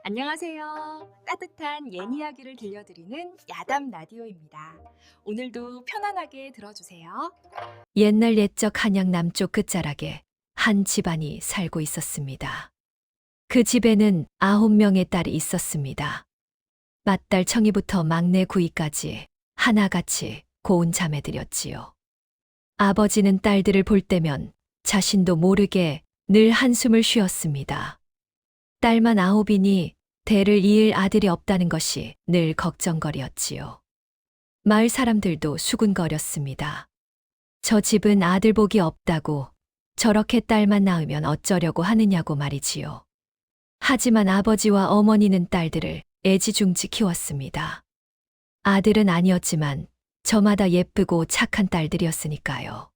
안녕하세요. 따뜻한 옛 이야기를 들려드리는 야담 라디오입니다. 오늘도 편안하게 들어주세요. 옛날 옛적 한양 남쪽 끝자락에 한 집안이 살고 있었습니다. 그 집에는 9명의 딸이 있었습니다. 맏딸 청이부터 막내 구이까지 하나같이 고운 자매들이었지요. 아버지는 딸들을 볼 때면 자신도 모르게 늘 한숨을 쉬었습니다. 딸만 9이니 대를 이을 아들이 없다는 것이 늘 걱정거리였지요. 마을 사람들도 수군거렸습니다. 저 집은 아들 복이 없다고 저렇게 딸만 낳으면 어쩌려고 하느냐고 말이지요. 하지만 아버지와 어머니는 딸들을 애지중지 키웠습니다. 아들은 아니었지만 저마다 예쁘고 착한 딸들이었으니까요.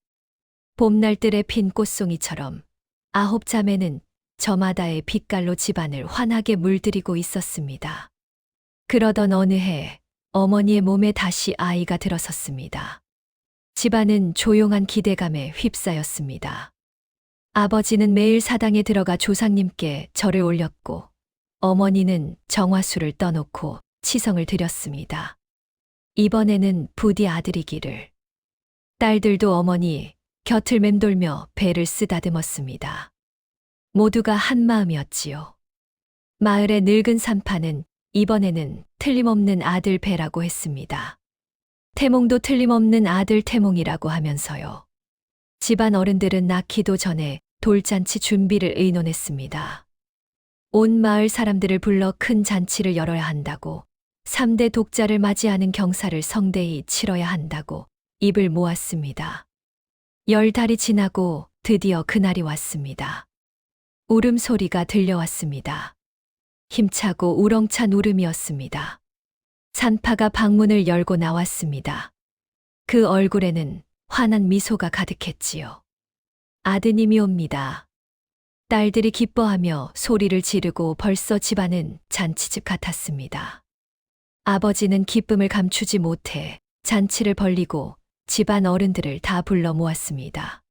봄날들의 핀 꽃송이처럼 9자매는 저마다의 빛깔로 집안을 환하게 물들이고 있었습니다. 그러던 어느 해 어머니의 몸에 다시 아이가 들어섰습니다. 집안은 조용한 기대감에 휩싸였습니다. 아버지는 매일 사당에 들어가 조상님께 절을 올렸고 어머니는 정화수를 떠놓고 치성을 드렸습니다. 이번에는 부디 아들이기를. 딸들도 어머니 곁을 맴돌며 배를 쓰다듬었습니다. 모두가 한 마음이었지요. 마을의 늙은 산파는 이번에는 틀림없는 아들 배라고 했습니다. 태몽도 틀림없는 아들 태몽이라고 하면서요. 집안 어른들은 낳기도 전에 돌잔치 준비를 의논했습니다. 온 마을 사람들을 불러 큰 잔치를 열어야 한다고, 3대 독자를 맞이하는 경사를 성대히 치러야 한다고 입을 모았습니다. 10달이 지나고 드디어 그날이 왔습니다. 울음소리가 들려왔습니다. 힘차고 우렁찬 울음이었습니다. 산파가 방문을 열고 나왔습니다. 그 얼굴에는 환한 미소가 가득했지요. 아드님이 옵니다. 딸들이 기뻐하며 소리를 지르고 벌써 집안은 잔치집 같았습니다. 아버지는 기쁨을 감추지 못해 잔치를 벌리고 집안 어른들을 다 불러 모았습니다.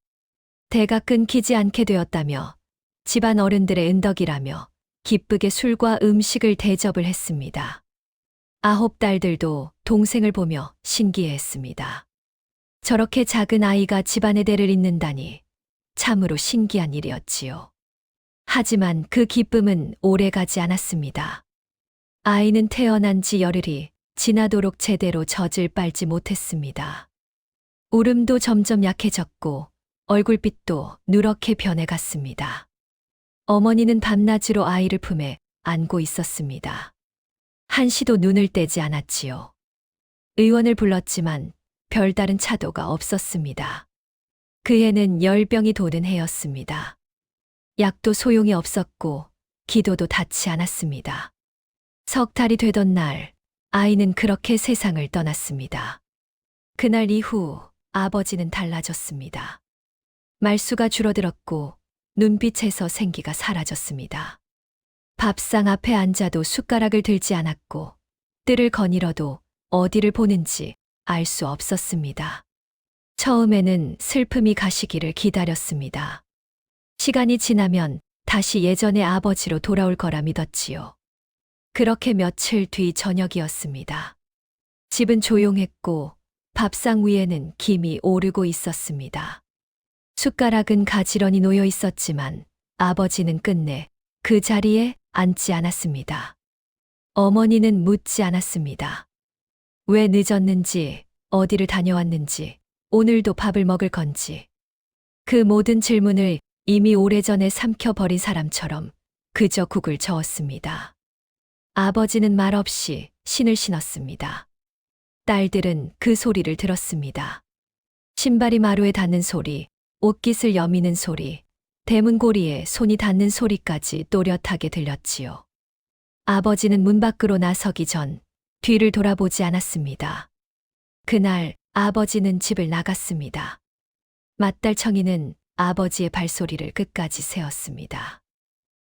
대가 끊기지 않게 되었다며 집안 어른들의 은덕이라며 기쁘게 술과 음식을 대접을 했습니다. 9딸들도 동생을 보며 신기해했습니다. 저렇게 작은 아이가 집안의 대를 잇는다니 참으로 신기한 일이었지요. 하지만 그 기쁨은 오래가지 않았습니다. 아이는 태어난 지 열흘이 지나도록 제대로 젖을 빨지 못했습니다. 울음도 점점 약해졌고 얼굴빛도 누렇게 변해갔습니다. 어머니는 밤낮으로 아이를 품에 안고 있었습니다. 한시도 눈을 떼지 않았지요. 의원을 불렀지만 별다른 차도가 없었습니다. 그 해는 열병이 도는 해였습니다. 약도 소용이 없었고 기도도 닿지 않았습니다. 석 달이 되던 날 아이는 그렇게 세상을 떠났습니다. 그날 이후 아버지는 달라졌습니다. 말수가 줄어들었고 눈빛에서 생기가 사라졌습니다. 밥상 앞에 앉아도 숟가락을 들지 않았고 뜰을 거닐어도 어디를 보는지 알 수 없었습니다. 처음에는 슬픔이 가시기를 기다렸습니다. 시간이 지나면 다시 예전의 아버지로 돌아올 거라 믿었지요. 그렇게 며칠 뒤 저녁이었습니다. 집은 조용했고 밥상 위에는 김이 오르고 있었습니다. 숟가락은 가지런히 놓여 있었지만 아버지는 끝내 그 자리에 앉지 않았습니다. 어머니는 묻지 않았습니다. 왜 늦었는지, 어디를 다녀왔는지, 오늘도 밥을 먹을 건지. 그 모든 질문을 이미 오래전에 삼켜버린 사람처럼 그저 국을 저었습니다. 아버지는 말없이 신을 신었습니다. 딸들은 그 소리를 들었습니다. 신발이 마루에 닿는 소리, 옷깃을 여미는 소리, 대문고리에 손이 닿는 소리까지 또렷하게 들렸지요. 아버지는 문 밖으로 나서기 전 뒤를 돌아보지 않았습니다. 그날 아버지는 집을 나갔습니다. 맏딸 청이는 아버지의 발소리를 끝까지 세었습니다.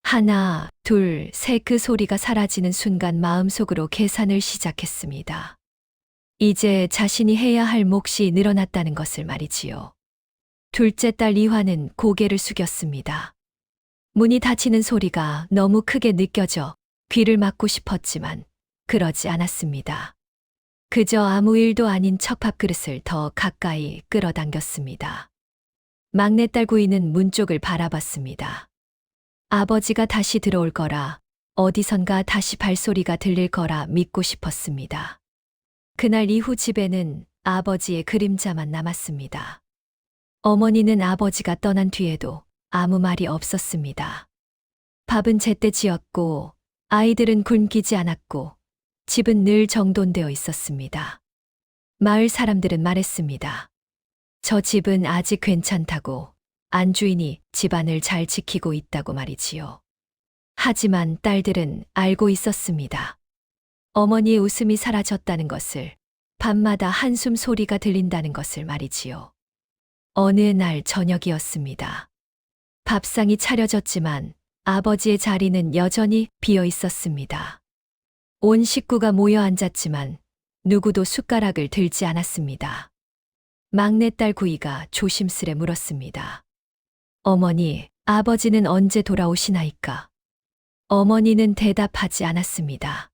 하나, 둘, 셋 그 소리가 사라지는 순간 마음속으로 계산을 시작했습니다. 이제 자신이 해야 할 몫이 늘어났다는 것을 말이지요. 둘째 딸 이화는 고개를 숙였습니다. 문이 닫히는 소리가 너무 크게 느껴져 귀를 막고 싶었지만 그러지 않았습니다. 그저 아무 일도 아닌 척밥 그릇을 더 가까이 끌어당겼습니다. 막내딸 구이는 문 쪽을 바라봤습니다. 아버지가 다시 들어올 거라, 어디선가 다시 발소리가 들릴 거라 믿고 싶었습니다. 그날 이후 집에는 아버지의 그림자만 남았습니다. 어머니는 아버지가 떠난 뒤에도 아무 말이 없었습니다. 밥은 제때 지었고 아이들은 굶기지 않았고 집은 늘 정돈되어 있었습니다. 마을 사람들은 말했습니다. 저 집은 아직 괜찮다고, 안주인이 집안을 잘 지키고 있다고 말이지요. 하지만 딸들은 알고 있었습니다. 어머니의 웃음이 사라졌다는 것을, 밤마다 한숨 소리가 들린다는 것을 말이지요. 어느 날 저녁이었습니다. 밥상이 차려졌지만 아버지의 자리는 여전히 비어 있었습니다. 온 식구가 모여 앉았지만 누구도 숟가락을 들지 않았습니다. 막내딸 구이가 조심스레 물었습니다. 어머니, 아버지는 언제 돌아오시나이까? 어머니는 대답하지 않았습니다.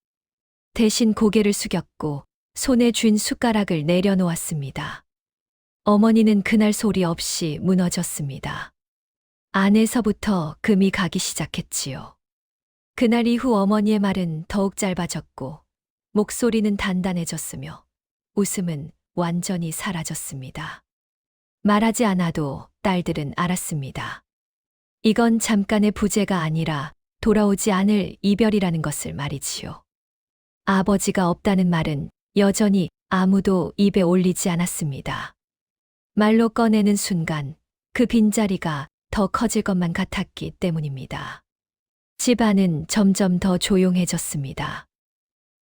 대신 고개를 숙였고 손에 쥔 숟가락을 내려놓았습니다. 어머니는 그날 소리 없이 무너졌습니다. 안에서부터 금이 가기 시작했지요. 그날 이후 어머니의 말은 더욱 짧아졌고 목소리는 단단해졌으며 웃음은 완전히 사라졌습니다. 말하지 않아도 딸들은 알았습니다. 이건 잠깐의 부재가 아니라 돌아오지 않을 이별이라는 것을 말이지요. 아버지가 없다는 말은 여전히 아무도 입에 올리지 않았습니다. 말로 꺼내는 순간 그 빈자리가 더 커질 것만 같았기 때문입니다. 집안은 점점 더 조용해졌습니다.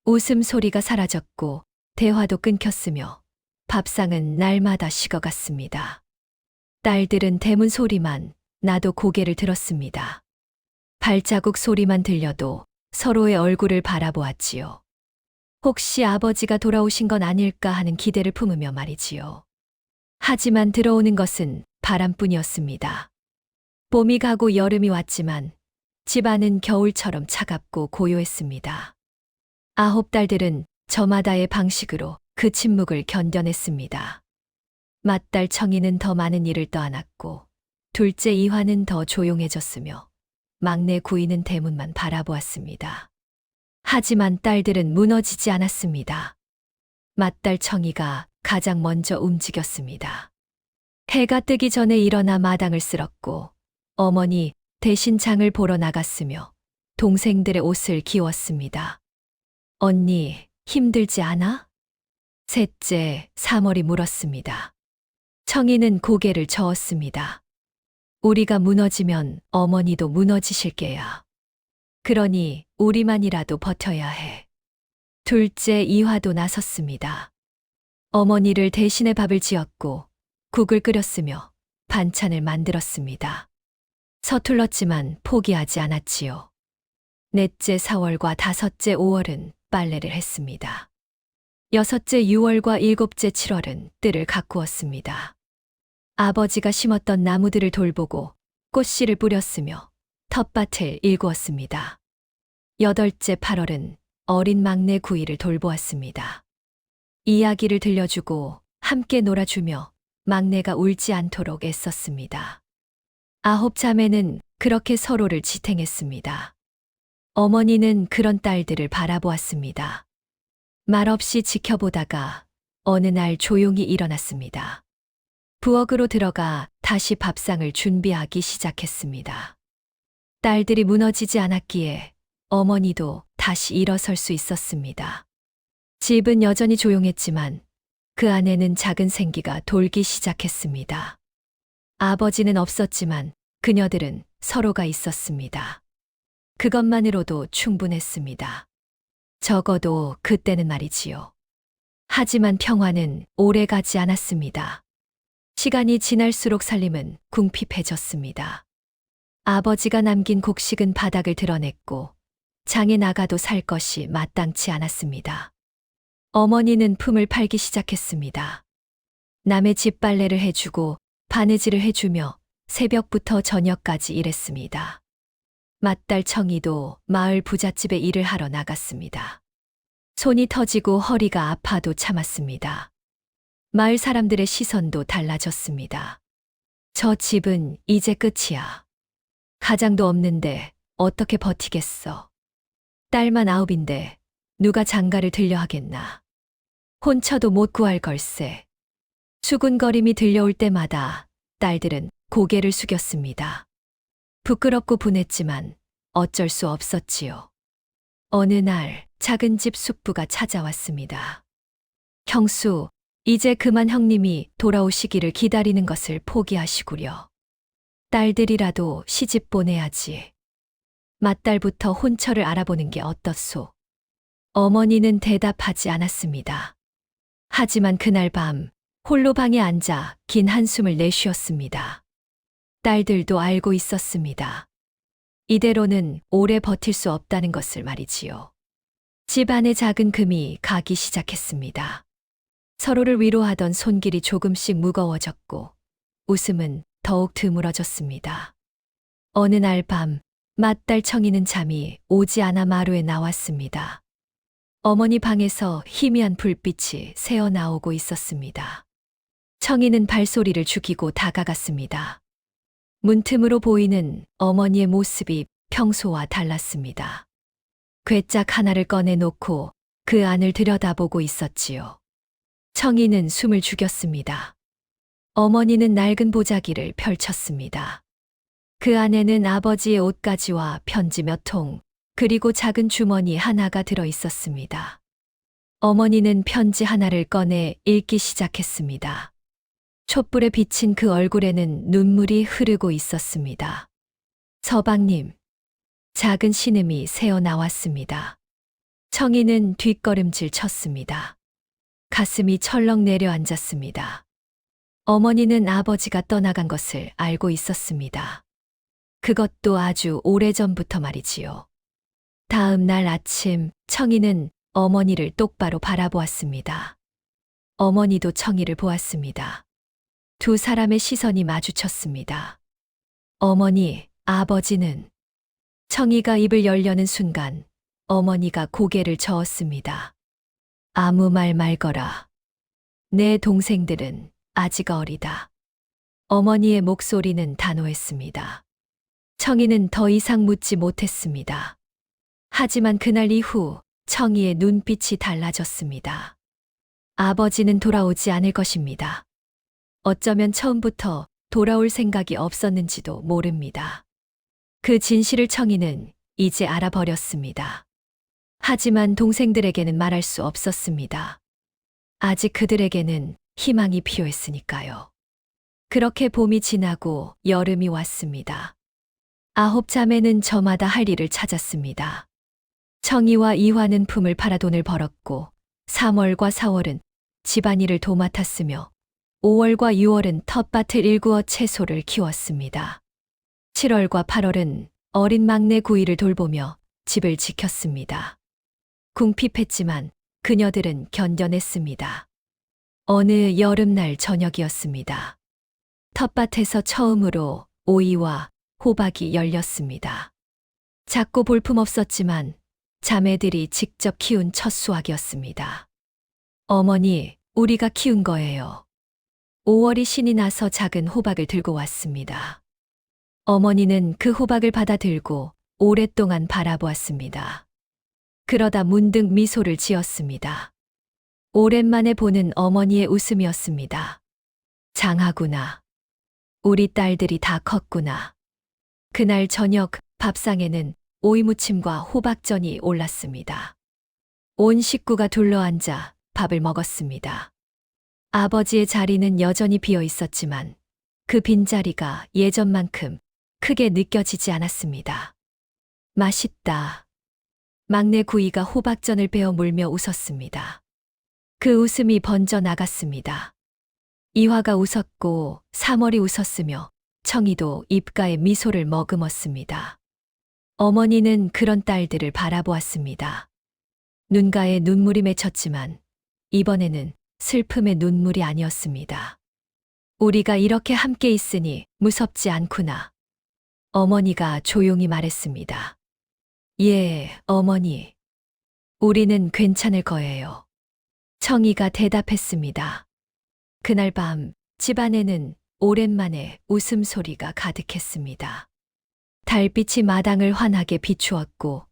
웃음소리가 사라졌고 대화도 끊겼으며 밥상은 날마다 식어갔습니다. 딸들은 대문 소리만 나도 고개를 들었습니다. 발자국 소리만 들려도 서로의 얼굴을 바라보았지요. 혹시 아버지가 돌아오신 건 아닐까 하는 기대를 품으며 말이지요. 하지만 들어오는 것은 바람뿐이었습니다. 봄이 가고 여름이 왔지만 집안은 겨울처럼 차갑고 고요했습니다. 9딸들은 저마다의 방식으로 그 침묵을 견뎌냈습니다. 맏딸 청이는 더 많은 일을 떠안았고 둘째 이화는 더 조용해졌으며 막내 구이는 대문만 바라보았습니다. 하지만 딸들은 무너지지 않았습니다. 맏딸 청이가 가장 먼저 움직였습니다. 해가 뜨기 전에 일어나 마당을 쓸었고 어머니 대신 장을 보러 나갔으며 동생들의 옷을 기웠습니다. 언니, 힘들지 않아? 셋째, 사월이 물었습니다. 청이는 고개를 저었습니다. 우리가 무너지면 어머니도 무너지실 게야. 그러니 우리만이라도 버텨야 해. 둘째 이화도 나섰습니다. 어머니를 대신해 밥을 지었고 국을 끓였으며 반찬을 만들었습니다. 서툴렀지만 포기하지 않았지요. 넷째 4월과 다섯째 5월은 빨래를 했습니다. 여섯째 6월과 일곱째 7월은 뜰을 가꾸었습니다. 아버지가 심었던 나무들을 돌보고 꽃씨를 뿌렸으며 텃밭을 일구었습니다. 여덟째 8월은 어린 막내 구이를 돌보았습니다. 이야기를 들려주고 함께 놀아주며 막내가 울지 않도록 애썼습니다. 9 자매는 그렇게 서로를 지탱했습니다. 어머니는 그런 딸들을 바라보았습니다. 말없이 지켜보다가 어느 날 조용히 일어났습니다. 부엌으로 들어가 다시 밥상을 준비하기 시작했습니다. 딸들이 무너지지 않았기에 어머니도 다시 일어설 수 있었습니다. 집은 여전히 조용했지만 그 안에는 작은 생기가 돌기 시작했습니다. 아버지는 없었지만 그녀들은 서로가 있었습니다. 그것만으로도 충분했습니다. 적어도 그때는 말이지요. 하지만 평화는 오래 가지 않았습니다. 시간이 지날수록 살림은 궁핍해졌습니다. 아버지가 남긴 곡식은 바닥을 드러냈고 장에 나가도 살 것이 마땅치 않았습니다. 어머니는 품을 팔기 시작했습니다. 남의 집 빨래를 해주고 바느질을 해주며 새벽부터 저녁까지 일했습니다. 맏딸 청이도 마을 부잣집에 일을 하러 나갔습니다. 손이 터지고 허리가 아파도 참았습니다. 마을 사람들의 시선도 달라졌습니다. 저 집은 이제 끝이야. 가장도 없는데 어떻게 버티겠어. 딸만 9인데 누가 장가를 들려 하겠나. 혼처도 못 구할 걸세. 수군거림이 들려올 때마다 딸들은 고개를 숙였습니다. 부끄럽고 분했지만 어쩔 수 없었지요. 어느 날 작은 집 숙부가 찾아왔습니다. 형수, 이제 그만 형님이 돌아오시기를 기다리는 것을 포기하시구려. 딸들이라도 시집 보내야지. 맏딸부터 혼처를 알아보는 게 어떻소? 어머니는 대답하지 않았습니다. 하지만 그날 밤 홀로 방에 앉아 긴 한숨을 내쉬었습니다. 딸들도 알고 있었습니다. 이대로는 오래 버틸 수 없다는 것을 말이지요. 집안의 작은 금이 가기 시작했습니다. 서로를 위로하던 손길이 조금씩 무거워졌고 웃음은 더욱 드물어졌습니다. 어느 날 밤 맏딸 청이는 잠이 오지 않아 마루에 나왔습니다. 어머니 방에서 희미한 불빛이 새어나오고 있었습니다. 청이는 발소리를 죽이고 다가갔습니다. 문틈으로 보이는 어머니의 모습이 평소와 달랐습니다. 괴짝 하나를 꺼내놓고 그 안을 들여다보고 있었지요. 청이는 숨을 죽였습니다. 어머니는 낡은 보자기를 펼쳤습니다. 그 안에는 아버지의 옷가지와 편지 몇 통, 그리고 작은 주머니 하나가 들어 있었습니다. 어머니는 편지 하나를 꺼내 읽기 시작했습니다. 촛불에 비친 그 얼굴에는 눈물이 흐르고 있었습니다. 서방님, 작은 신음이 새어 나왔습니다. 청이는 뒷걸음질 쳤습니다. 가슴이 철렁 내려앉았습니다. 어머니는 아버지가 떠나간 것을 알고 있었습니다. 그것도 아주 오래전부터 말이지요. 다음 날 아침 청이는 어머니를 똑바로 바라보았습니다. 어머니도 청이를 보았습니다. 두 사람의 시선이 마주쳤습니다. 어머니, 아버지는 청이가 입을 열려는 순간 어머니가 고개를 저었습니다. 아무 말 말거라. 내 동생들은 아직 어리다. 어머니의 목소리는 단호했습니다. 청이는 더 이상 묻지 못했습니다. 하지만 그날 이후 청이의 눈빛이 달라졌습니다. 아버지는 돌아오지 않을 것입니다. 어쩌면 처음부터 돌아올 생각이 없었는지도 모릅니다. 그 진실을 청이는 이제 알아버렸습니다. 하지만 동생들에게는 말할 수 없었습니다. 아직 그들에게는 희망이 필요했으니까요. 그렇게 봄이 지나고 여름이 왔습니다. 9자매는 저마다 할 일을 찾았습니다. 청이와 이화는 품을 팔아 돈을 벌었고 3월과 4월은 집안일을 도맡았으며 5월과 6월은 텃밭을 일구어 채소를 키웠습니다. 7월과 8월은 어린 막내 구이를 돌보며 집을 지켰습니다. 궁핍했지만 그녀들은 견뎌냈습니다. 어느 여름날 저녁이었습니다. 텃밭에서 처음으로 오이와 호박이 열렸습니다. 작고 볼품없었지만 자매들이 직접 키운 첫 수확이었습니다. 어머니, 우리가 키운 거예요. 5월이 신이 나서 작은 호박을 들고 왔습니다. 어머니는 그 호박을 받아 들고 오랫동안 바라보았습니다. 그러다 문득 미소를 지었습니다. 오랜만에 보는 어머니의 웃음이었습니다. 장하구나. 우리 딸들이 다 컸구나. 그날 저녁 밥상에는 오이무침과 호박전이 올랐습니다. 온 식구가 둘러앉아 밥을 먹었습니다. 아버지의 자리는 여전히 비어 있었지만 그 빈자리가 예전만큼 크게 느껴지지 않았습니다. 맛있다. 막내 구이가 호박전을 베어 물며 웃었습니다. 그 웃음이 번져 나갔습니다. 이화가 웃었고 3월이 웃었으며 청이도 입가에 미소를 머금었습니다. 어머니는 그런 딸들을 바라보았습니다. 눈가에 눈물이 맺혔지만 이번에는 슬픔의 눈물이 아니었습니다. 우리가 이렇게 함께 있으니 무섭지 않구나. 어머니가 조용히 말했습니다. 예, 어머니. 우리는 괜찮을 거예요. 청이가 대답했습니다. 그날 밤 집안에는 오랜만에 웃음소리가 가득했습니다. 달빛이 마당을 환하게 비추었고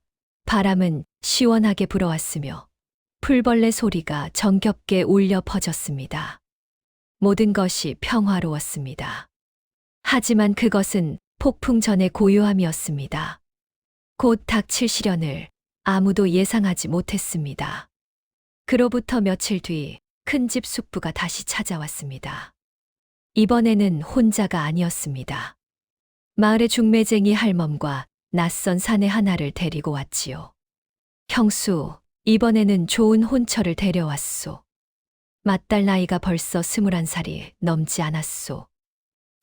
바람은 시원하게 불어왔으며 풀벌레 소리가 정겹게 울려 퍼졌습니다. 모든 것이 평화로웠습니다. 하지만 그것은 폭풍 전의 고요함이었습니다. 곧 닥칠 시련을 아무도 예상하지 못했습니다. 그로부터 며칠 뒤 큰 집 숙부가 다시 찾아왔습니다. 이번에는 혼자가 아니었습니다. 마을의 중매쟁이 할멈과 낯선 사내 하나를 데리고 왔지요. 형수, 이번에는 좋은 혼처를 데려왔소. 맏딸 나이가 벌써 21살이 넘지 않았소.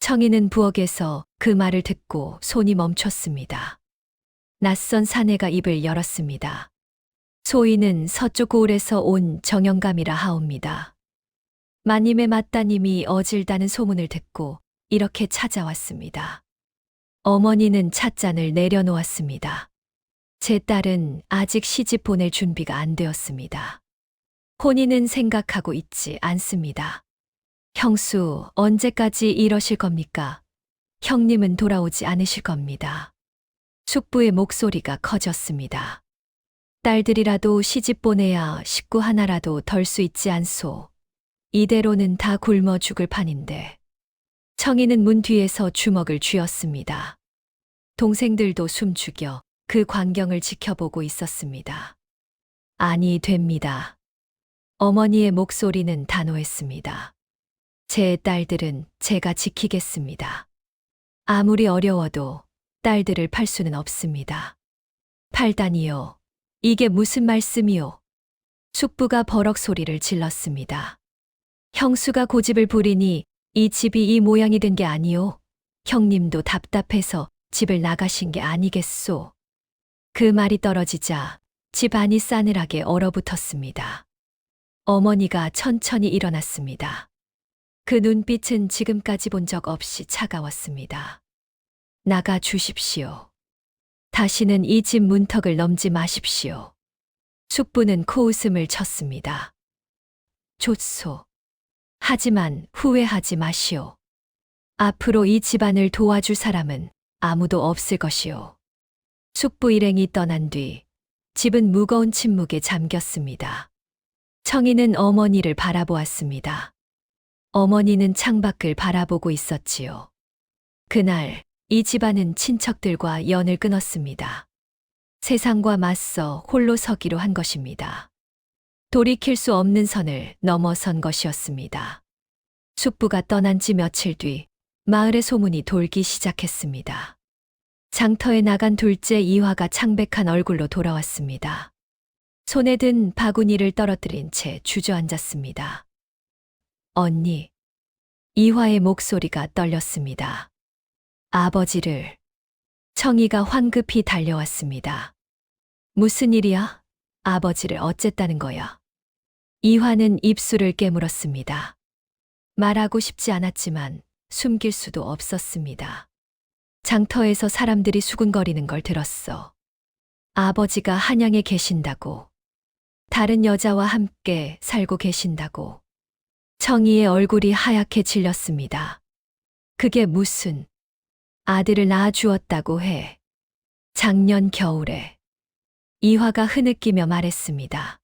청이는 부엌에서 그 말을 듣고 손이 멈췄습니다. 낯선 사내가 입을 열었습니다. 소인은 서쪽 고을에서 온 정영감이라 하옵니다. 마님의 맏따님이 어질다는 소문을 듣고 이렇게 찾아왔습니다. 어머니는 찻잔을 내려놓았습니다. 제 딸은 아직 시집 보낼 준비가 안 되었습니다. 혼인은 생각하고 있지 않습니다. 형수, 언제까지 이러실 겁니까? 형님은 돌아오지 않으실 겁니다. 숙부의 목소리가 커졌습니다. 딸들이라도 시집 보내야 식구 하나라도 덜 수 있지 않소. 이대로는 다 굶어 죽을 판인데. 청이는 문 뒤에서 주먹을 쥐었습니다. 동생들도 숨죽여 그 광경을 지켜보고 있었습니다. 아니 됩니다. 어머니의 목소리는 단호했습니다. 제 딸들은 제가 지키겠습니다. 아무리 어려워도 딸들을 팔 수는 없습니다. 팔다니요. 이게 무슨 말씀이요? 숙부가 버럭 소리를 질렀습니다. 형수가 고집을 부리니 이 집이 이 모양이 된 게 아니오. 형님도 답답해서 집을 나가신 게 아니겠소. 그 말이 떨어지자 집 안이 싸늘하게 얼어붙었습니다. 어머니가 천천히 일어났습니다. 그 눈빛은 지금까지 본 적 없이 차가웠습니다. 나가 주십시오. 다시는 이 집 문턱을 넘지 마십시오. 숙부는 코웃음을 쳤습니다. 좋소. 하지만 후회하지 마시오. 앞으로 이 집안을 도와줄 사람은 아무도 없을 것이오. 숙부 일행이 떠난 뒤 집은 무거운 침묵에 잠겼습니다. 청이는 어머니를 바라보았습니다. 어머니는 창밖을 바라보고 있었지요. 그날 이 집안은 친척들과 연을 끊었습니다. 세상과 맞서 홀로 서기로 한 것입니다. 돌이킬 수 없는 선을 넘어선 것이었습니다. 숙부가 떠난 지 며칠 뒤 마을의 소문이 돌기 시작했습니다. 장터에 나간 둘째 이화가 창백한 얼굴로 돌아왔습니다. 손에 든 바구니를 떨어뜨린 채 주저앉았습니다. 언니. 이화의 목소리가 떨렸습니다. 아버지를. 청이가 황급히 달려왔습니다. 무슨 일이야? 아버지를 어쨌다는 거야? 이화는 입술을 깨물었습니다. 말하고 싶지 않았지만 숨길 수도 없었습니다. 장터에서 사람들이 수군거리는 걸 들었어. 아버지가 한양에 계신다고. 다른 여자와 함께 살고 계신다고. 청이의 얼굴이 하얗게 질렸습니다. 그게 무슨 아들을 낳아주었다고 해. 작년 겨울에. 이화가 흐느끼며 말했습니다.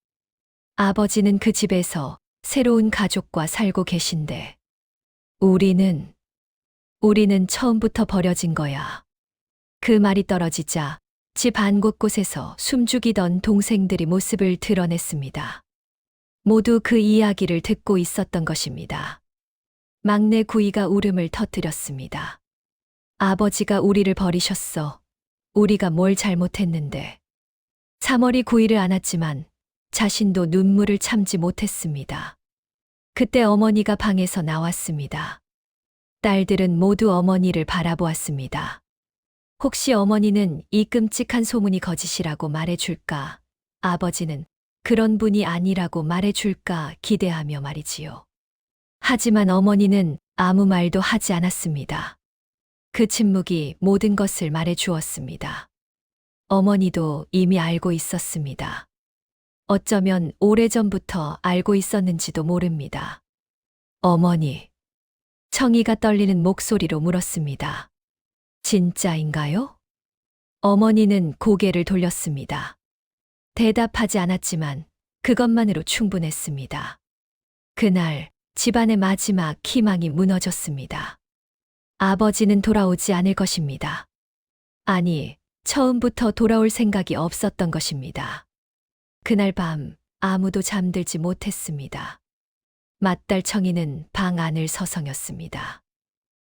아버지는 그 집에서 새로운 가족과 살고 계신데 우리는 처음부터 버려진 거야. 그 말이 떨어지자 집 안 곳곳에서 숨죽이던 동생들이 모습을 드러냈습니다. 모두 그 이야기를 듣고 있었던 것입니다. 막내 구이가 울음을 터뜨렸습니다. 아버지가 우리를 버리셨어. 우리가 뭘 잘못했는데. 3월이 구이를 안았지만 자신도 눈물을 참지 못했습니다. 그때 어머니가 방에서 나왔습니다. 딸들은 모두 어머니를 바라보았습니다. 혹시 어머니는 이 끔찍한 소문이 거짓이라고 말해줄까? 아버지는 그런 분이 아니라고 말해줄까 기대하며 말이지요. 하지만 어머니는 아무 말도 하지 않았습니다. 그 침묵이 모든 것을 말해 주었습니다. 어머니도 이미 알고 있었습니다. 어쩌면 오래전부터 알고 있었는지도 모릅니다. 어머니. 청이가 떨리는 목소리로 물었습니다. 진짜인가요? 어머니는 고개를 돌렸습니다. 대답하지 않았지만 그것만으로 충분했습니다. 그날 집안의 마지막 희망이 무너졌습니다. 아버지는 돌아오지 않을 것입니다. 아니, 처음부터 돌아올 생각이 없었던 것입니다. 그날 밤 아무도 잠들지 못했습니다. 맏딸 청이는 방 안을 서성였습니다.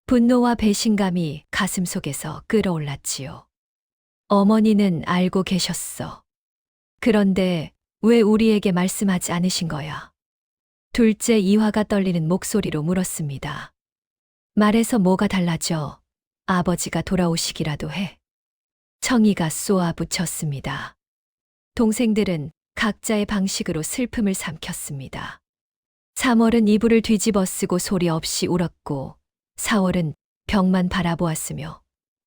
분노와 배신감이 가슴 속에서 끓어올랐지요. 어머니는 알고 계셨어. 그런데 왜 우리에게 말씀하지 않으신 거야? 둘째 이화가 떨리는 목소리로 물었습니다. 말해서 뭐가 달라져? 아버지가 돌아오시기라도 해. 청이가 쏘아붙였습니다. 동생들은 각자의 방식으로 슬픔을 삼켰습니다. 3월은 이불을 뒤집어 쓰고 소리 없이 울었고 4월은 벽만 바라보았으며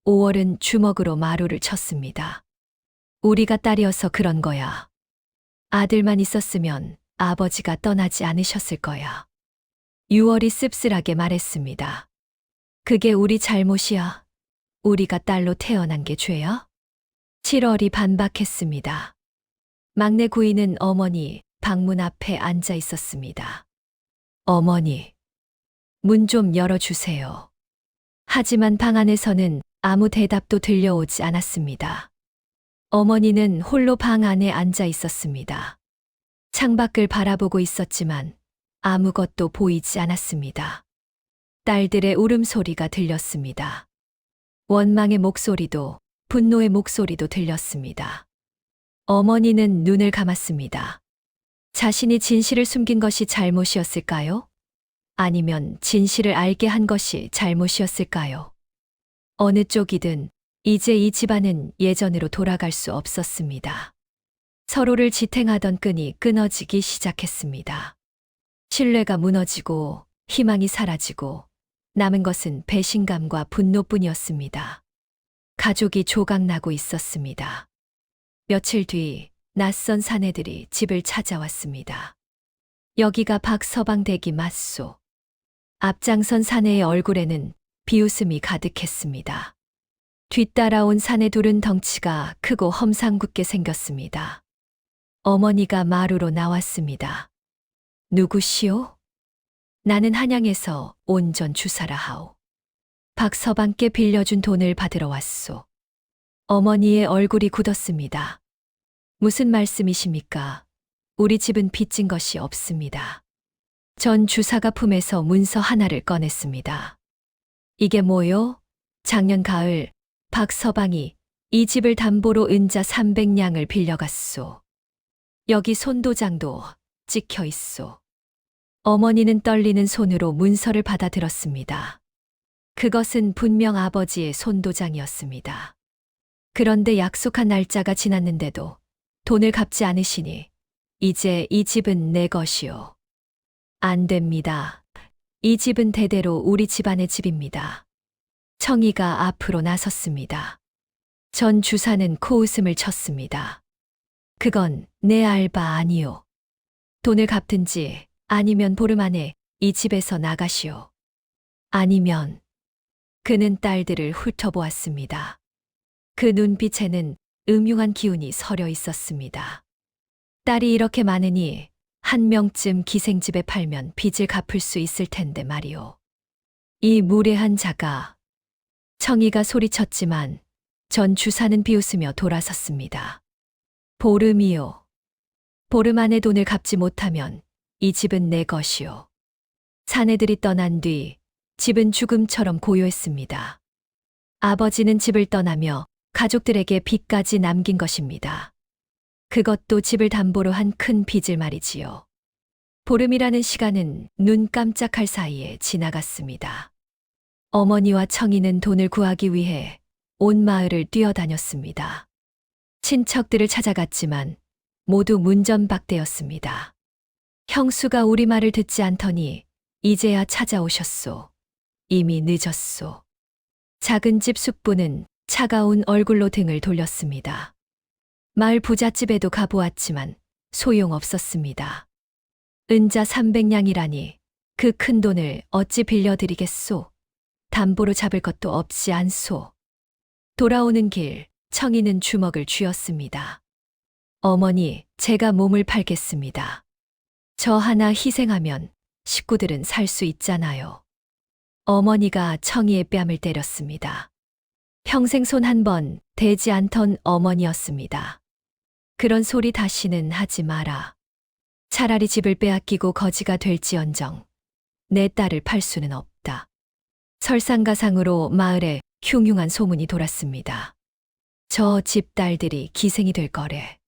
5월은 주먹으로 마루를 쳤습니다. 우리가 딸이어서 그런 거야. 아들만 있었으면 아버지가 떠나지 않으셨을 거야. 6월이 씁쓸하게 말했습니다. 그게 우리 잘못이야. 우리가 딸로 태어난 게 죄야? 7월이 반박했습니다. 막내 구이는 어머니 방문 앞에 앉아 있었습니다. 어머니, 문 좀 열어주세요. 하지만 방 안에서는 아무 대답도 들려오지 않았습니다. 어머니는 홀로 방 안에 앉아 있었습니다. 창밖을 바라보고 있었지만 아무것도 보이지 않았습니다. 딸들의 울음소리가 들렸습니다. 원망의 목소리도 분노의 목소리도 들렸습니다. 어머니는 눈을 감았습니다. 자신이 진실을 숨긴 것이 잘못이었을까요? 아니면 진실을 알게 한 것이 잘못이었을까요? 어느 쪽이든 이제 이 집안은 예전으로 돌아갈 수 없었습니다. 서로를 지탱하던 끈이 끊어지기 시작했습니다. 신뢰가 무너지고 희망이 사라지고 남은 것은 배신감과 분노뿐이었습니다. 가족이 조각나고 있었습니다. 며칠 뒤 낯선 사내들이 집을 찾아왔습니다. 여기가 박서방 댁이 맞소. 앞장선 사내의 얼굴에는 비웃음이 가득했습니다. 뒤따라온 사내 둘은 덩치가 크고 험상궂게 생겼습니다. 어머니가 마루로 나왔습니다. 누구시오? 나는 한양에서 온전 주사라 하오. 박서방께 빌려준 돈을 받으러 왔소. 어머니의 얼굴이 굳었습니다. 무슨 말씀이십니까? 우리 집은 빚진 것이 없습니다. 전 주사가 품에서 문서 하나를 꺼냈습니다. 이게 뭐요? 작년 가을 박서방이 이 집을 담보로 은자 300냥을 빌려갔소. 여기 손도장도 찍혀 있소. 어머니는 떨리는 손으로 문서를 받아들었습니다. 그것은 분명 아버지의 손도장이었습니다. 그런데 약속한 날짜가 지났는데도 돈을 갚지 않으시니 이제 이 집은 내 것이요. 안 됩니다. 이 집은 대대로 우리 집안의 집입니다. 청이가 앞으로 나섰습니다. 전 주사는 코웃음을 쳤습니다. 그건 내 알바 아니요. 돈을 갚든지 아니면 보름 안에 이 집에서 나가시오. 아니면 그는 딸들을 훑어보았습니다. 그 눈빛에는 음흉한 기운이 서려 있었습니다. 딸이 이렇게 많으니 한 명쯤 기생집에 팔면 빚을 갚을 수 있을 텐데 말이오. 이 무례한 자가. 청이가 소리쳤지만 전 주사는 비웃으며 돌아섰습니다. 보름이요. 보름 안에 돈을 갚지 못하면 이 집은 내 것이요. 사내들이 떠난 뒤 집은 죽음처럼 고요했습니다. 아버지는 집을 떠나며 가족들에게 빚까지 남긴 것입니다. 그것도 집을 담보로 한 큰 빚을 말이지요. 보름이라는 시간은 눈 깜짝할 사이에 지나갔습니다. 어머니와 청이는 돈을 구하기 위해 온 마을을 뛰어다녔습니다. 친척들을 찾아갔지만 모두 문전박대였습니다. 형수가 우리 말을 듣지 않더니 이제야 찾아오셨소. 이미 늦었소. 작은 집 숙부는 차가운 얼굴로 등을 돌렸습니다. 마을 부잣집에도 가보았지만 소용없었습니다. 은자 300냥이라니 그 큰 돈을 어찌 빌려드리겠소. 담보로 잡을 것도 없지 않소. 돌아오는 길 청이는 주먹을 쥐었습니다. 어머니, 제가 몸을 팔겠습니다. 저 하나 희생하면 식구들은 살 수 있잖아요. 어머니가 청이의 뺨을 때렸습니다. 평생 손 한 번 대지 않던 어머니였습니다. 그런 소리 다시는 하지 마라. 차라리 집을 빼앗기고 거지가 될지언정 내 딸을 팔 수는 없다. 설상가상으로 마을에 흉흉한 소문이 돌았습니다. 저 집 딸들이 기생이 될 거래.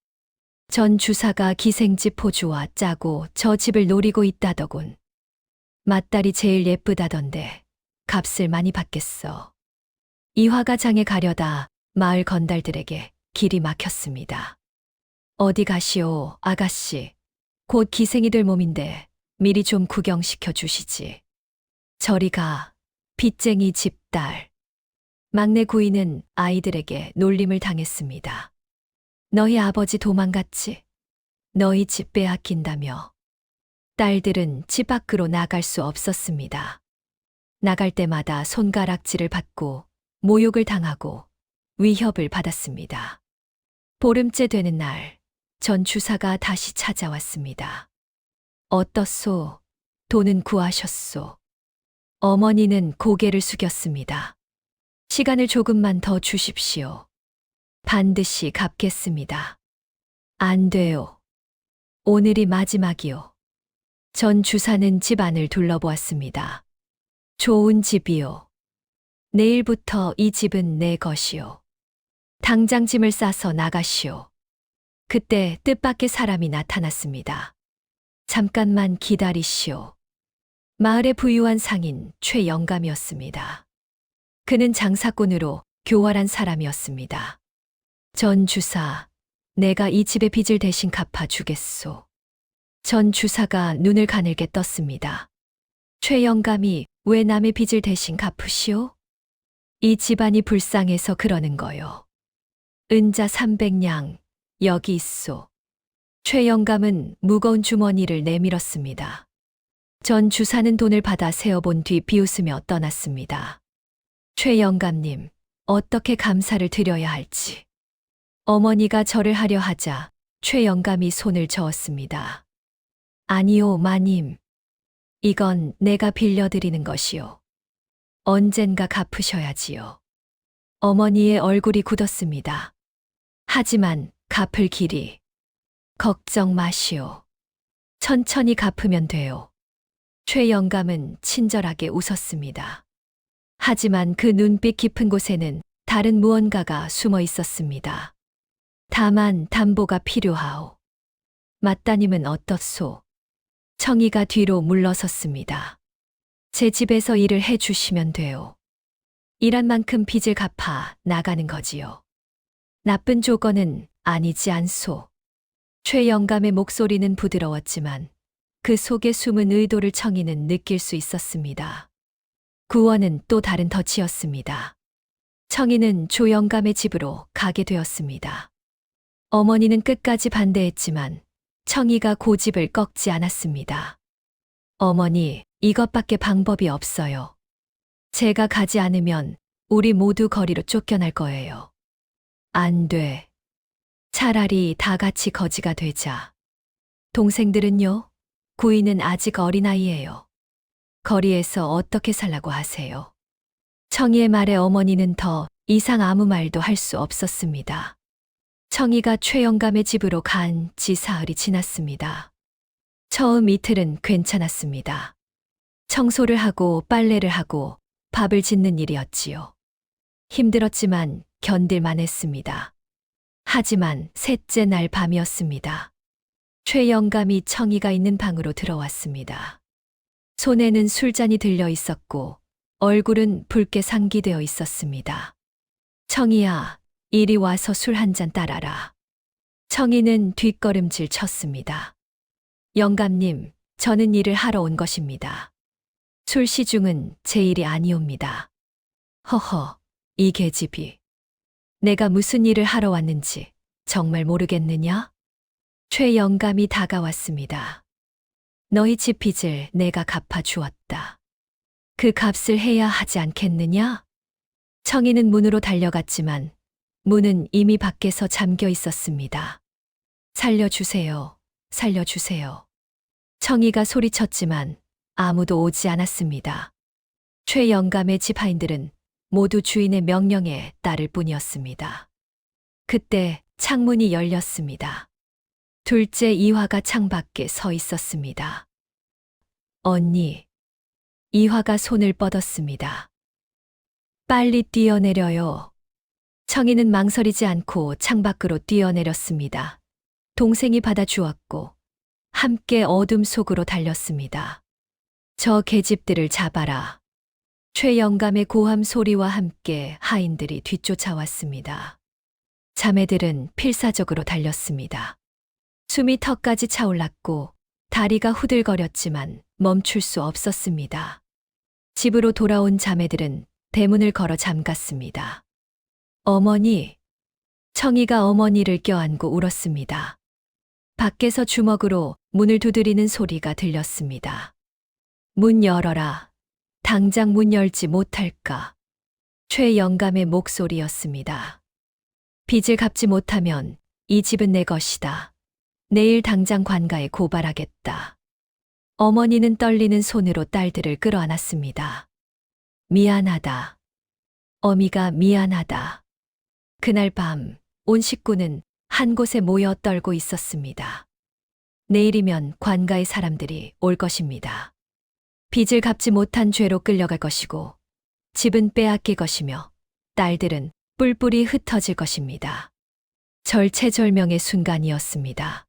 전 주사가 기생집 포주와 짜고 저 집을 노리고 있다더군. 맏딸이 제일 예쁘다던데 값을 많이 받겠어. 이 화가 장에 가려다 마을 건달들에게 길이 막혔습니다. 어디 가시오, 아가씨. 곧 기생이 될 몸인데 미리 좀 구경시켜 주시지. 저리 가, 빚쟁이 집딸. 막내 구이는 아이들에게 놀림을 당했습니다. 너희 아버지 도망갔지? 너희 집 빼앗긴다며. 딸들은 집 밖으로 나갈 수 없었습니다. 나갈 때마다 손가락질을 받고 모욕을 당하고 위협을 받았습니다. 보름째 되는 날, 전 주사가 다시 찾아왔습니다. 어떻소? 돈은 구하셨소? 어머니는 고개를 숙였습니다. 시간을 조금만 더 주십시오. 반드시 갚겠습니다. 안 돼요. 오늘이 마지막이요. 전 주사는 집 안을 둘러보았습니다. 좋은 집이요. 내일부터 이 집은 내 것이요. 당장 짐을 싸서 나가시오. 그때 뜻밖의 사람이 나타났습니다. 잠깐만 기다리시오. 마을의 부유한 상인 최영감이었습니다. 그는 장사꾼으로 교활한 사람이었습니다. 전 주사, 내가 이 집의 빚을 대신 갚아주겠소. 전 주사가 눈을 가늘게 떴습니다. 최영감이 왜 남의 빚을 대신 갚으시오? 이 집안이 불쌍해서 그러는 거요. 은자 300냥, 여기 있소. 최영감은 무거운 주머니를 내밀었습니다. 전 주사는 돈을 받아 세어본 뒤 비웃으며 떠났습니다. 최영감님, 어떻게 감사를 드려야 할지. 어머니가 절을 하려 하자 최영감이 손을 저었습니다. 아니요, 마님. 이건 내가 빌려드리는 것이요. 언젠가 갚으셔야지요. 어머니의 얼굴이 굳었습니다. 하지만 갚을 길이. 걱정 마시오. 천천히 갚으면 돼요. 최영감은 친절하게 웃었습니다. 하지만 그 눈빛 깊은 곳에는 다른 무언가가 숨어 있었습니다. 다만 담보가 필요하오. 맏따님은 어떻소? 청이가 뒤로 물러섰습니다. 제 집에서 일을 해 주시면 돼요. 일한 만큼 빚을 갚아 나가는 거지요. 나쁜 조건은 아니지 않소. 최영감의 목소리는 부드러웠지만 그 속에 숨은 의도를 청이는 느낄 수 있었습니다. 구원은 또 다른 덫이었습니다. 청이는 조영감의 집으로 가게 되었습니다. 어머니는 끝까지 반대했지만 청이가 고집을 꺾지 않았습니다. 어머니, 이것밖에 방법이 없어요. 제가 가지 않으면 우리 모두 거리로 쫓겨날 거예요. 안 돼. 차라리 다 같이 거지가 되자. 동생들은요? 구이는 아직 어린아이예요. 거리에서 어떻게 살라고 하세요? 청이의 말에 어머니는 더 이상 아무 말도 할 수 없었습니다. 청이가 최영감의 집으로 간 지 사흘이 지났습니다. 처음 이틀은 괜찮았습니다. 청소를 하고 빨래를 하고 밥을 짓는 일이었지요. 힘들었지만 견딜만 했습니다. 하지만 셋째 날 밤이었습니다. 최영감이 청이가 있는 방으로 들어왔습니다. 손에는 술잔이 들려 있었고 얼굴은 붉게 상기되어 있었습니다. 청이야, 이리 와서 술 한 잔 따라라. 청이는 뒷걸음질 쳤습니다. 영감님, 저는 일을 하러 온 것입니다. 술 시중은 제 일이 아니옵니다. 허허, 이 계집이 내가 무슨 일을 하러 왔는지 정말 모르겠느냐? 최영감이 다가왔습니다. 너희 집 빚을 내가 갚아주었다. 그 값을 해야 하지 않겠느냐? 청이는 문으로 달려갔지만 문은 이미 밖에서 잠겨 있었습니다. 살려주세요. 살려주세요. 청이가 소리쳤지만 아무도 오지 않았습니다. 최영감의 집하인들은 모두 주인의 명령에 따를 뿐이었습니다. 그때 창문이 열렸습니다. 둘째 이화가 창밖에 서 있었습니다. 언니. 이화가 손을 뻗었습니다. 빨리 뛰어내려요. 청이는 망설이지 않고 창밖으로 뛰어내렸습니다. 동생이 받아주었고 함께 어둠 속으로 달렸습니다. 저 계집들을 잡아라. 최영감의 고함 소리와 함께 하인들이 뒤쫓아왔습니다. 자매들은 필사적으로 달렸습니다. 숨이 턱까지 차올랐고 다리가 후들거렸지만 멈출 수 없었습니다. 집으로 돌아온 자매들은 대문을 걸어 잠갔습니다. 어머니. 청이가 어머니를 껴안고 울었습니다. 밖에서 주먹으로 문을 두드리는 소리가 들렸습니다. 문 열어라. 당장 문 열지 못할까? 최영감의 목소리였습니다. 빚을 갚지 못하면 이 집은 내 것이다. 내일 당장 관가에 고발하겠다. 어머니는 떨리는 손으로 딸들을 끌어안았습니다. 미안하다. 어미가 미안하다. 그날 밤 온 식구는 한 곳에 모여 떨고 있었습니다. 내일이면 관가의 사람들이 올 것입니다. 빚을 갚지 못한 죄로 끌려갈 것이고 집은 빼앗길 것이며 딸들은 뿔뿔이 흩어질 것입니다. 절체절명의 순간이었습니다.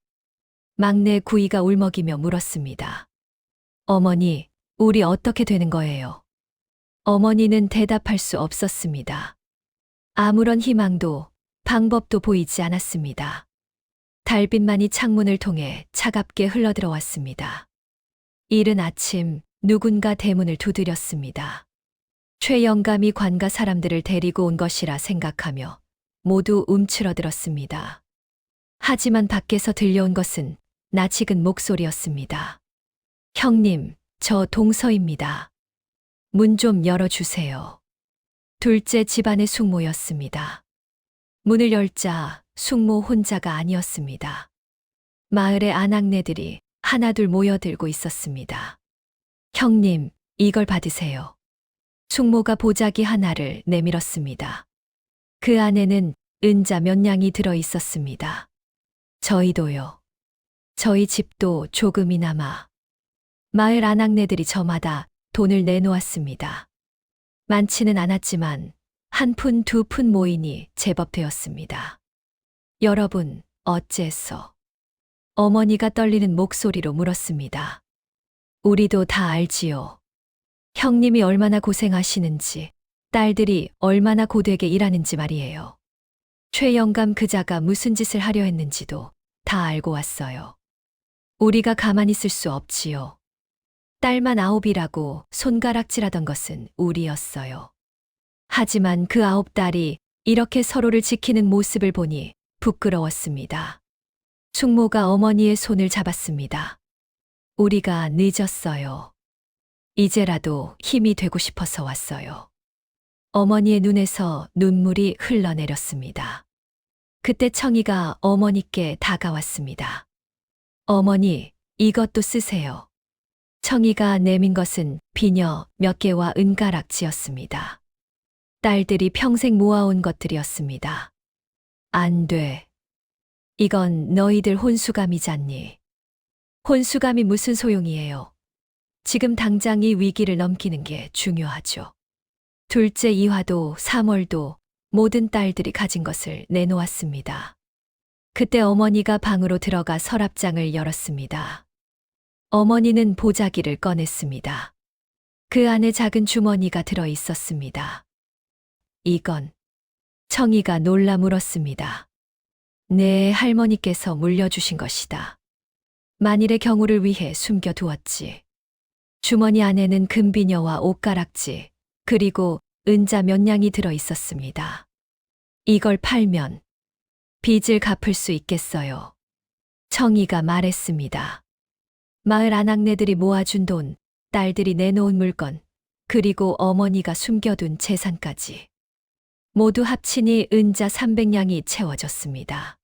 막내 구이가 울먹이며 물었습니다. 어머니, 우리 어떻게 되는 거예요? 어머니는 대답할 수 없었습니다. 아무런 희망도 방법도 보이지 않았습니다. 달빛만이 창문을 통해 차갑게 흘러들어왔습니다. 이른 아침 누군가 대문을 두드렸습니다. 최영감이 관가 사람들을 데리고 온 것이라 생각하며 모두 움츠러들었습니다. 하지만 밖에서 들려온 것은 낯익은 목소리였습니다. 형님, 저 동서입니다. 문 좀 열어주세요. 둘째 집안의 숙모였습니다. 문을 열자 숙모 혼자가 아니었습니다. 마을의 아낙네들이 하나둘 모여들고 있었습니다. 형님, 이걸 받으세요. 숙모가 보자기 하나를 내밀었습니다. 그 안에는 은자 몇 냥이 들어 있었습니다. 저희도요. 저희 집도 조금이나마. 마을 아낙네들이 저마다 돈을 내놓았습니다. 많지는 않았지만 한 푼, 두 푼 모이니 제법 되었습니다. 여러분, 어째서? 어머니가 떨리는 목소리로 물었습니다. 우리도 다 알지요. 형님이 얼마나 고생하시는지, 딸들이 얼마나 고되게 일하는지 말이에요. 최영감 그자가 무슨 짓을 하려 했는지도 다 알고 왔어요. 우리가 가만히 있을 수 없지요. 딸만 9이라고 손가락질하던 것은 우리였어요. 하지만 그 9딸이 이렇게 서로를 지키는 모습을 보니 부끄러웠습니다. 숙모가 어머니의 손을 잡았습니다. 우리가 늦었어요. 이제라도 힘이 되고 싶어서 왔어요. 어머니의 눈에서 눈물이 흘러내렸습니다. 그때 청이가 어머니께 다가왔습니다. 어머니, 이것도 쓰세요. 청이가 내민 것은 비녀 몇 개와 은가락지였습니다. 딸들이 평생 모아온 것들이었습니다. 안 돼. 이건 너희들 혼수감이잖니. 혼수감이 무슨 소용이에요. 지금 당장 이 위기를 넘기는 게 중요하죠. 둘째 이화도 3월도 모든 딸들이 가진 것을 내놓았습니다. 그때 어머니가 방으로 들어가 서랍장을 열었습니다. 어머니는 보자기를 꺼냈습니다. 그 안에 작은 주머니가 들어 있었습니다. 이건 청이가 놀라 물었습니다. 네, 할머니께서 물려주신 것이다. 만일의 경우를 위해 숨겨두었지. 주머니 안에는 금비녀와 옷가락지, 그리고 은자 몇 냥이 들어 있었습니다. 이걸 팔면 빚을 갚을 수 있겠어요. 청이가 말했습니다. 마을 아낙네들이 모아준 돈, 딸들이 내놓은 물건, 그리고 어머니가 숨겨둔 재산까지. 모두 합치니 은자 300냥이 채워졌습니다.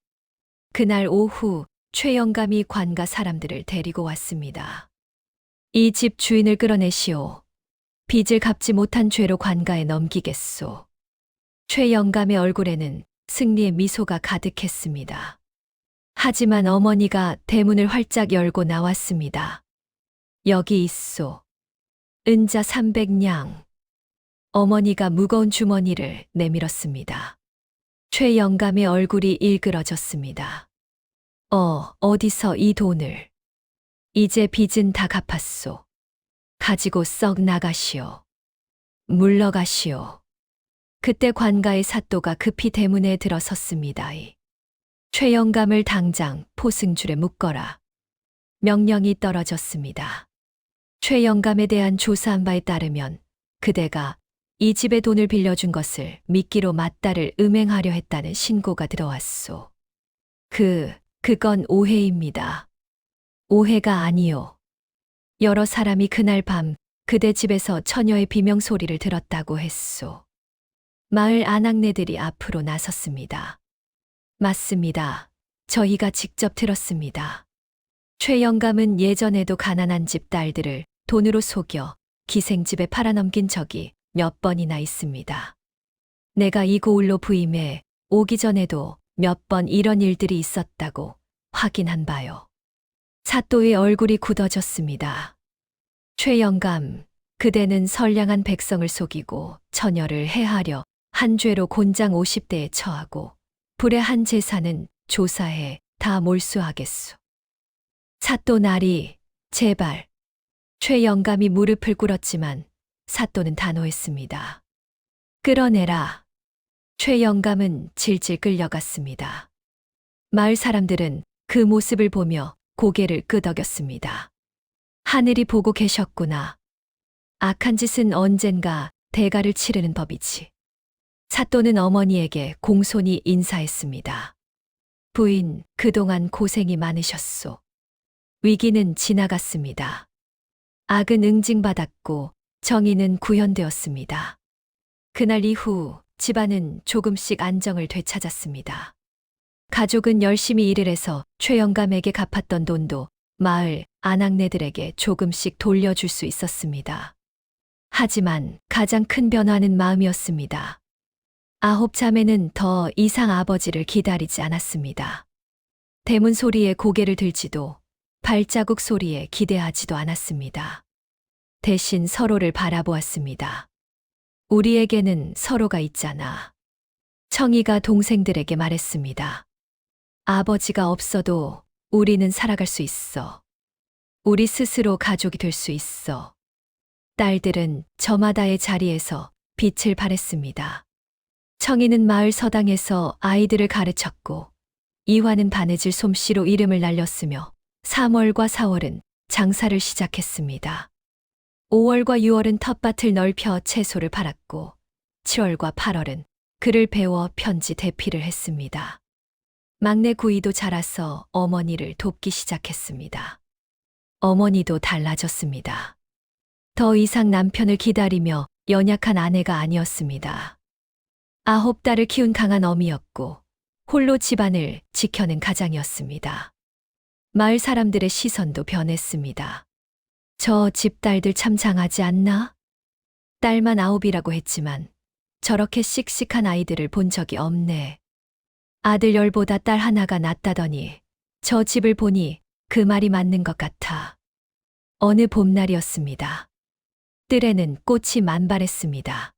그날 오후 최 영감이 관가 사람들을 데리고 왔습니다. 이 집 주인을 끌어내시오. 빚을 갚지 못한 죄로 관가에 넘기겠소. 최 영감의 얼굴에는 승리의 미소가 가득했습니다. 하지만 어머니가 대문을 활짝 열고 나왔습니다. 여기 있소. 은자 300냥. 어머니가 무거운 주머니를 내밀었습니다. 최 영감의 얼굴이 일그러졌습니다. 어디서 이 돈을. 이제 빚은 다 갚았소. 가지고 썩 나가시오. 물러가시오. 그때 관가의 사또가 급히 대문에 들어섰습니다. 최 영감을 당장 포승줄에 묶어라. 명령이 떨어졌습니다. 최 영감에 대한 조사한 바에 따르면 그대가 이 집의 돈을 빌려준 것을 미끼로 맞다를 음행하려 했다는 신고가 들어왔소. 그건 오해입니다. 오해가 아니요. 여러 사람이 그날 밤 그대 집에서 처녀의 비명소리를 들었다고 했소. 마을 아낙네들이 앞으로 나섰습니다. 맞습니다. 저희가 직접 들었습니다. 최 영감은 예전에도 가난한 집 딸들을 돈으로 속여 기생집에 팔아넘긴 적이 몇 번이나 있습니다. 내가 이 고을로 부임해 오기 전에도 몇 번 이런 일들이 있었다고 확인한 바요. 사또의 얼굴이 굳어졌습니다. 최 영감, 그대는 선량한 백성을 속이고 처녀를 해하려 한 죄로 곤장 50대에 처하고 불의한 재산은 조사해 다 몰수하겠소. 사또 나리, 제발. 최 영감이 무릎을 꿇었지만 사또는 단호했습니다. 끌어내라. 최 영감은 질질 끌려갔습니다. 마을 사람들은 그 모습을 보며 고개를 끄덕였습니다. 하늘이 보고 계셨구나. 악한 짓은 언젠가 대가를 치르는 법이지. 사또는 어머니에게 공손히 인사했습니다. 부인, 그동안 고생이 많으셨소. 위기는 지나갔습니다. 악은 응징받았고 정의는 구현되었습니다. 그날 이후 집안은 조금씩 안정을 되찾았습니다. 가족은 열심히 일을 해서 최 영감에게 갚았던 돈도 마을 아낙네들에게 조금씩 돌려줄 수 있었습니다. 하지만 가장 큰 변화는 마음이었습니다. 9자매는 더 이상 아버지를 기다리지 않았습니다. 대문 소리에 고개를 들지도 발자국 소리에 기대하지도 않았습니다. 대신 서로를 바라보았습니다. 우리에게는 서로가 있잖아. 청이가 동생들에게 말했습니다. 아버지가 없어도 우리는 살아갈 수 있어. 우리 스스로 가족이 될 수 있어. 딸들은 저마다의 자리에서 빛을 발했습니다. 청이는 마을 서당에서 아이들을 가르쳤고 이화는 바느질 솜씨로 이름을 날렸으며 3월과 4월은 장사를 시작했습니다. 5월과 6월은 텃밭을 넓혀 채소를 팔았고 7월과 8월은 글을 배워 편지 대피를 했습니다. 막내 구이도 자라서 어머니를 돕기 시작했습니다. 어머니도 달라졌습니다. 더 이상 남편을 기다리며 연약한 아내가 아니었습니다. 9딸을 키운 강한 어미였고 홀로 집안을 지켜낸 가장이었습니다. 마을 사람들의 시선도 변했습니다. 저 집딸들 참 장하지 않나? 딸만 9이라고 했지만 저렇게 씩씩한 아이들을 본 적이 없네. 아들 10보다 딸 하나가 낫다더니 저 집을 보니 그 말이 맞는 것 같아. 어느 봄날이었습니다. 뜰에는 꽃이 만발했습니다.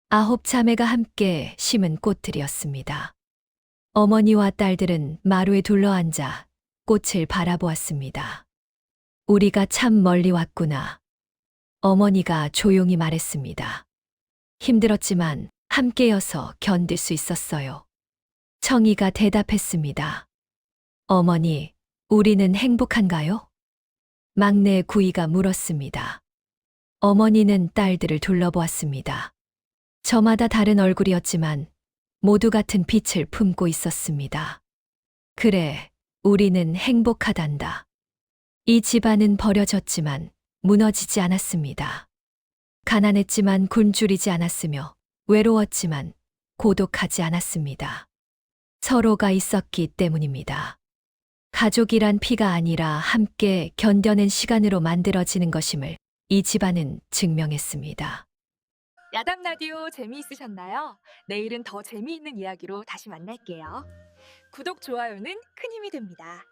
9자매가 함께 심은 꽃들이었습니다. 어머니와 딸들은 마루에 둘러앉아 꽃을 바라보았습니다. 우리가 참 멀리 왔구나. 어머니가 조용히 말했습니다. 힘들었지만 함께여서 견딜 수 있었어요. 청이가 대답했습니다. 어머니, 우리는 행복한가요? 막내 구이가 물었습니다. 어머니는 딸들을 둘러보았습니다. 저마다 다른 얼굴이었지만 모두 같은 빛을 품고 있었습니다. 그래, 우리는 행복하단다. 이 집안은 버려졌지만 무너지지 않았습니다. 가난했지만 굶주리지 않았으며 외로웠지만 고독하지 않았습니다. 서로가 있었기 때문입니다. 가족이란 피가 아니라 함께 견뎌낸 시간으로 만들어지는 것임을 이 집안은 증명했습니다. 야담 라디오 재미있으셨나요? 내일은 더 재미있는 이야기로 다시 만날게요. 구독, 좋아요는 큰 힘이 됩니다.